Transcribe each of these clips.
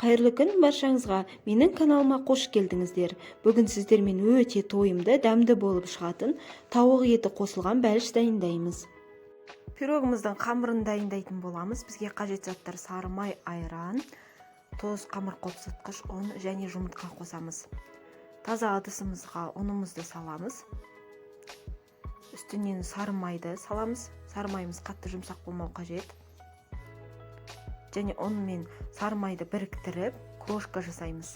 Қайырлы күн баршаңызға, менің каналыма қош келдіңіздер. Бүгін сіздермен өте тойымды, дәмді болып шығатын тауық еті қосылған бәліш дайындаймыз. Пирогымыздың қамырын дайындайтын боламыз. Бізге қажет заттар сары май, айран, тоз, қамыр қопсытқыш, ұн және жұмыртқа қосамыз. Таза ыдысымызға ұнымызды саламыз. Үстінен сары майды саламыз. Сары майымыз қатты жұмсақ болмау қажет. Және ұн мен сары майды біріктіріп, крошка жасаймыз.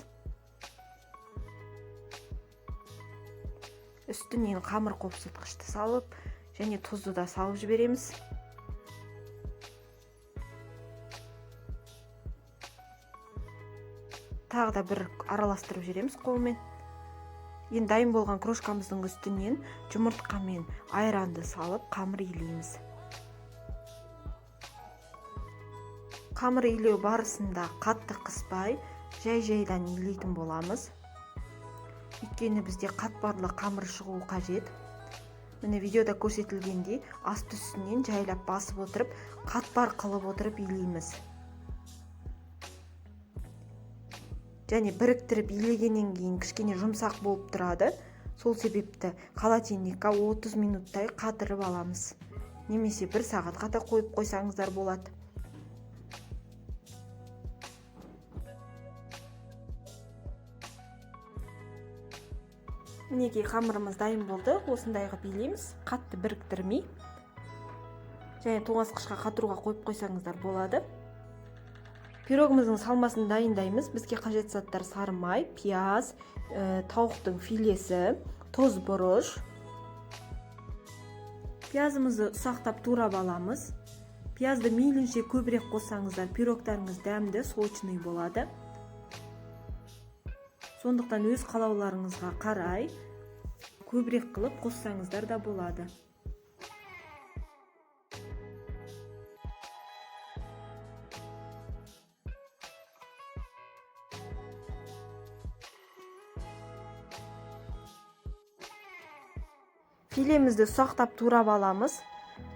Үстінен қамыр қопсытқышты салып, және тұзды да салып жібереміз. Тағы да бір араластырып жібереміз қолмен. Енді дайын болған крошкамыздың үстінен жұмыртқа мен айранды салып, қамыр илейміз. Қамыр илеу барысында қатты қыспай, жай-жайдан илейтін боламыз. Өйткені бізде қатпарлы қамыр шығуы қажет. Міне видеода көрсетілгендей, асты үстінен жайлап басып отырып, қатпар қылып отырып илейміз. Және біріктіріп илегеннен кейін кішкене жұмсақ болып тұрады. Сол себепті холодильникқа 30 минуттай қатырып аламыз. Немесе 1 сағатқа да қойып қойсаңыздар болады. Мінекей қамырымыз дайын болды. Осындай қылып илейміз, қатты біріктірмей. Және тоңазытқышқа қатыруға қойып қойсаңыздар болады. Пирогымыздың салмасын дайындаймыз. Бізге қажет заттар сары май, пияз, тауықтың филесі, тоз бұрыш. Пиязымызды ұсақтап турап аламыз. Пиязды мейлінше көбірек қоссаңыздар, пирогтарыңыз дәмді, сочный болады. Сондықтан өз қалауларыңызға қарай көбірек қылып қоссаңыздар да болады. Филемізді ұсақтап турап аламыз.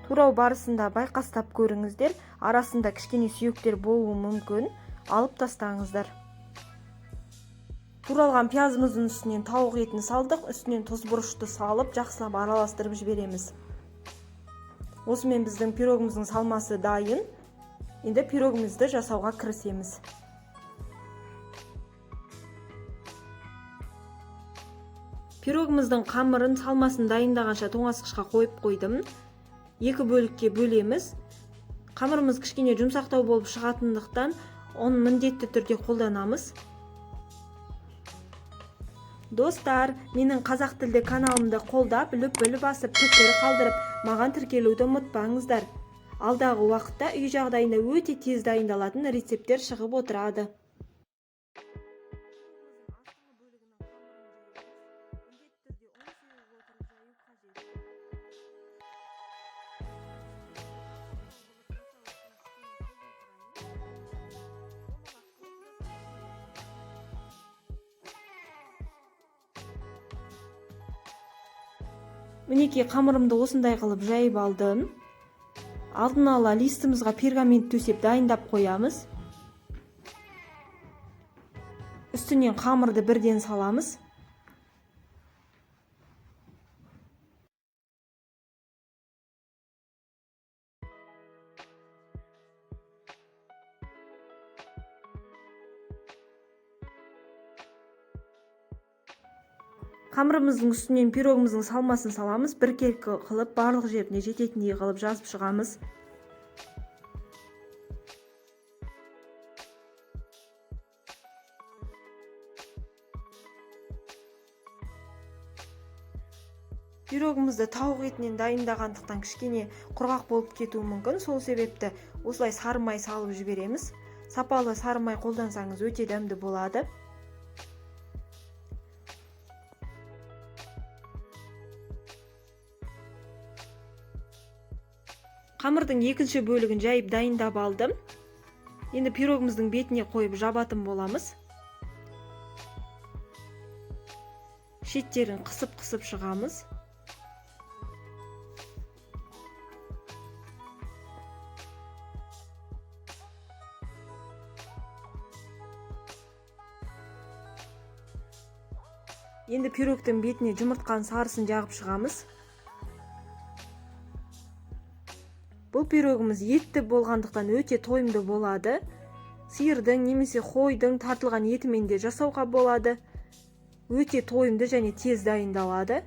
Турау барысында байқастап көріңіздер, арасында кішкене сүйектер болуы мүмкін, алып тастаңыздар. Туралған пиязымыздың үстінен тауық етін салдық, үстінен тұз бұрышты салып, жақсылап араластырып жібереміз. Осымен біздің пирогымыздың салмасы дайын. Енді пирогымызды жасауға кірісеміз. Пирогымыздың қамырын салмасын дайындағанша тоңазытқышқа қойып қойдым. 2 бөлікке бөлеміз. Қамырымыз кішкене жұмсақтау болып шығатындықтан, оны міндетті түрде қолданамыз. Достар, менің қазақ тілді каналымды қолдап, лүпіл басып, пікір қалдырып, маған тіркелуді ұмытпаңыздар. Алдағы уақытта үй жағдайында өте тез дайындалатын рецепттер шығып отырады. Мінекей қамырымды осындай қылып жайып алдым. Алдын ала листімізға пергамент төсеп дайындап қоямыз. Үстінен қамырды бірден саламыз. Қамырымыздың үстінен пирогымыздың салмасын саламыз. Біркелкі қылып, барлық жеріне жететіндей қылып жазып шығамыз. Пирогымызды тауық етінен дайындағандықтан кішкене құрғақ болып кетуі мүмкін. Сол себепті осылай сары май салып жібереміз. Сапалы сары май қолдансаңыз өте дәмді болады. Қамырдың екінші бөлігін жайып дайындап алдым. Енді пирогымыздың бетіне қойып жабатын боламыз. Шеттерін қысып шығамыз. Енді пирогтың бетіне жұмыртқаның сарысын жағып шығамыз. Бұл пирогымыз етті болғандықтан өте тойымды болады. Сиырдың немесе қойдың тартылған етімен де жасауға болады. Өте тойымды және тез дайындалады.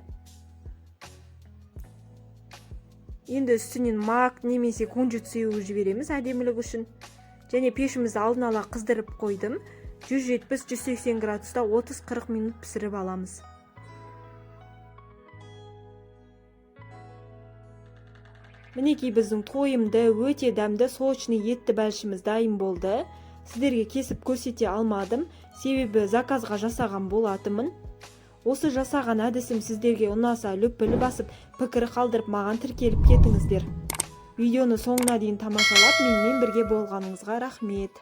Енді үстінен мак немесе күнжіт сеуіп жібереміз әдемілік үшін. Және пешімізді алдын ала қыздырып қойдым. 170-180 градуста 30-40 минут пісіріп аламыз. Мінекей біздің тойымды, өте дәмді сочный етті бәлішіміз дайын болды. Сіздерге кесіп көрсете алмадым, себебі заказға жасаған болатымын. Осы жасаған әдісім сіздерге ұнаса лүпіл басып, пікір қалдырып маған тіркеліп кетіңіздер. Видеоны соңына дейін тамашалап, менімен бірге болғаныңызға рахмет.